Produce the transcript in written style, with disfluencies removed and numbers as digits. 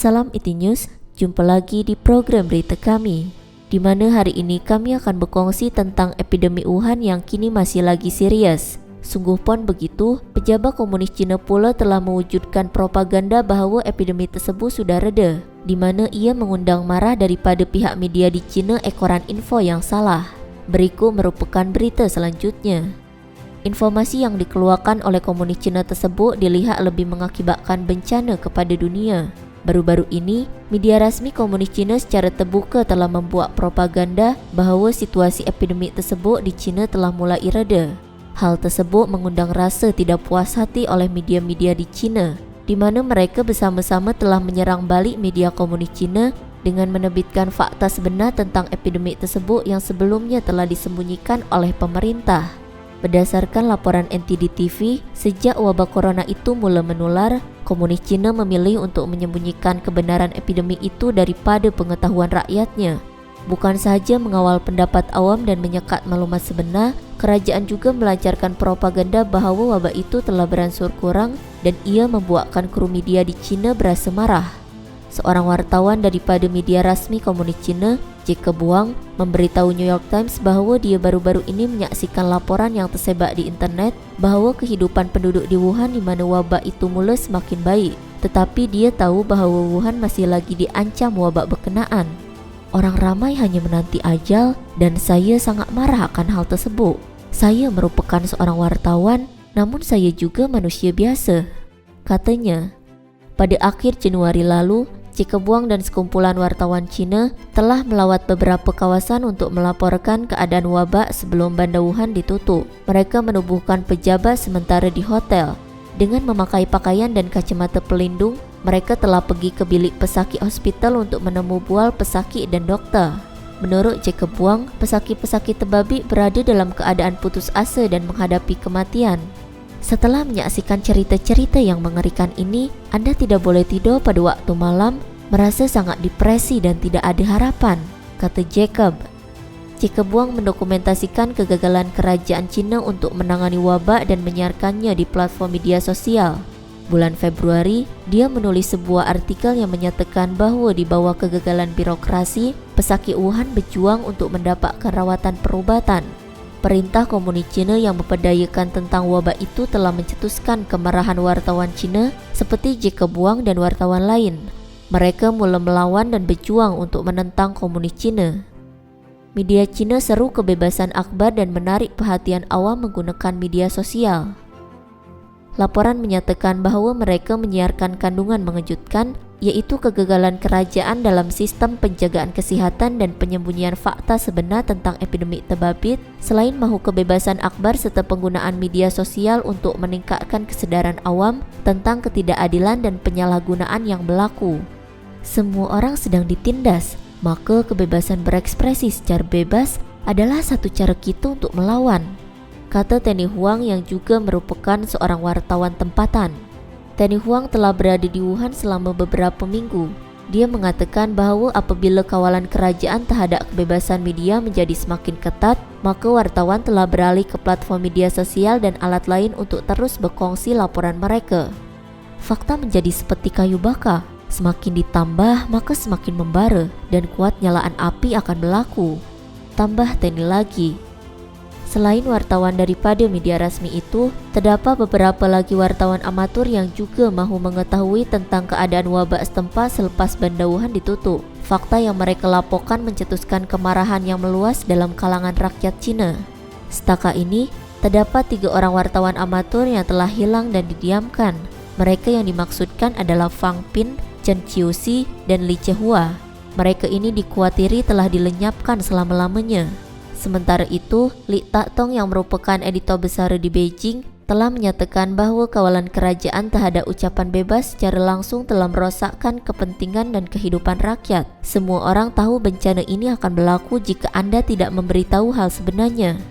Salam IT News, jumpa lagi di program berita kami, di mana hari ini kami akan berkongsi tentang epidemi Wuhan yang kini masih lagi serius. Sungguh pun begitu, pejabat komunis Cina pula telah mewujudkan propaganda bahawa epidemi tersebut sudah reda, di mana ia mengundang marah daripada pihak media di Cina ekoran info yang salah. Berikut merupakan berita selanjutnya. Informasi yang dikeluarkan oleh komunis Cina tersebut dilihat lebih mengakibatkan bencana kepada dunia. Baru-baru ini, media rasmi komunis Cina secara terbuka telah membuat propaganda bahawa situasi epidemik tersebut di Cina telah mulai reda. Hal tersebut mengundang rasa tidak puas hati oleh media-media di Cina, di mana mereka bersama-sama telah menyerang balik media komunis Cina dengan menerbitkan fakta sebenar tentang epidemik tersebut yang sebelumnya telah disembunyikan oleh pemerintah. Berdasarkan laporan NTD TV, sejak wabak corona itu mula menular, komunis Cina memilih untuk menyembunyikan kebenaran epidemi itu daripada pengetahuan rakyatnya. Bukan sahaja mengawal pendapat awam dan menyekat maklumat sebenar, kerajaan juga melancarkan propaganda bahawa wabak itu telah beransur kurang dan ia membuatkan kru media di Cina berasa marah. Seorang wartawan daripada media rasmi komunis Cina, Jacob Wang, memberitahu New York Times bahawa dia baru-baru ini menyaksikan laporan yang tersebar di internet bahawa kehidupan penduduk di Wuhan di mana wabak itu mula semakin baik. Tetapi dia tahu bahawa Wuhan masih lagi diancam wabak berkenaan. Orang ramai hanya menanti ajal dan saya sangat marah akan hal tersebut. Saya merupakan seorang wartawan, namun saya juga manusia biasa, katanya. Pada akhir Januari lalu, Jacob Wang dan sekumpulan wartawan Cina telah melawat beberapa kawasan untuk melaporkan keadaan wabak sebelum bandar Wuhan ditutup. Mereka menubuhkan pejabat sementara di hotel. Dengan memakai pakaian dan kacamata pelindung, mereka telah pergi ke bilik pesakit hospital untuk menemu bual pesakit dan doktor. Menurut Jacob Wang, pesakit-pesakit terbabit berada dalam keadaan putus asa dan menghadapi kematian. Setelah menyaksikan cerita-cerita yang mengerikan ini, anda tidak boleh tidur pada waktu malam, merasa sangat depresi dan tidak ada harapan, kata Jacob. Jacob Wang mendokumentasikan kegagalan kerajaan Cina untuk menangani wabak dan menyiarkannya di platform media sosial. Bulan Februari, dia menulis sebuah artikel yang menyatakan bahawa di bawah kegagalan birokrasi, pesakit Wuhan berjuang untuk mendapatkan rawatan perubatan. Perintah komunis Cina yang memperdayakan tentang wabak itu telah mencetuskan kemarahan wartawan Cina seperti Jacob Wang dan wartawan lain. Mereka mula melawan dan berjuang untuk menentang komunis Cina. Media Cina seru kebebasan akhbar dan menarik perhatian awam menggunakan media sosial. Laporan menyatakan bahawa mereka menyiarkan kandungan mengejutkan, iaitu kegagalan kerajaan dalam sistem penjagaan kesihatan dan penyembunyian fakta sebenar tentang epidemik terbabit, selain mahu kebebasan akhbar serta penggunaan media sosial untuk meningkatkan kesedaran awam tentang ketidakadilan dan penyalahgunaan yang berlaku. Semua orang sedang ditindas, maka kebebasan berekspresi secara bebas adalah satu cara kita untuk melawan, kata Tenny Huang yang juga merupakan seorang wartawan tempatan. Tenny Huang telah berada di Wuhan selama beberapa minggu. Dia mengatakan bahawa apabila kawalan kerajaan terhadap kebebasan media menjadi semakin ketat, maka wartawan telah beralih ke platform media sosial dan alat lain untuk terus berkongsi laporan mereka. Fakta menjadi seperti kayu bakar, semakin ditambah maka semakin membara dan kuat nyalaan api akan berlaku, tambah Tenny lagi. Selain wartawan daripada media rasmi itu, terdapat beberapa lagi wartawan amatur yang juga mahu mengetahui tentang keadaan wabak setempat selepas bandar Wuhan ditutup. Fakta yang mereka laporkan mencetuskan kemarahan yang meluas dalam kalangan rakyat Cina. Setakat ini, terdapat 3 orang wartawan amatur yang telah hilang dan didiamkan. Mereka yang dimaksudkan adalah Fang Pin, Chen Qiuxi, dan Li Chehua. Mereka ini dikuatiri telah dilenyapkan selama-lamanya. Sementara itu, Li Taktong yang merupakan editor besar di Beijing telah menyatakan bahawa kawalan kerajaan terhadap ucapan bebas secara langsung telah merosakkan kepentingan dan kehidupan rakyat. Semua orang tahu bencana ini akan berlaku jika anda tidak memberitahu hal sebenarnya.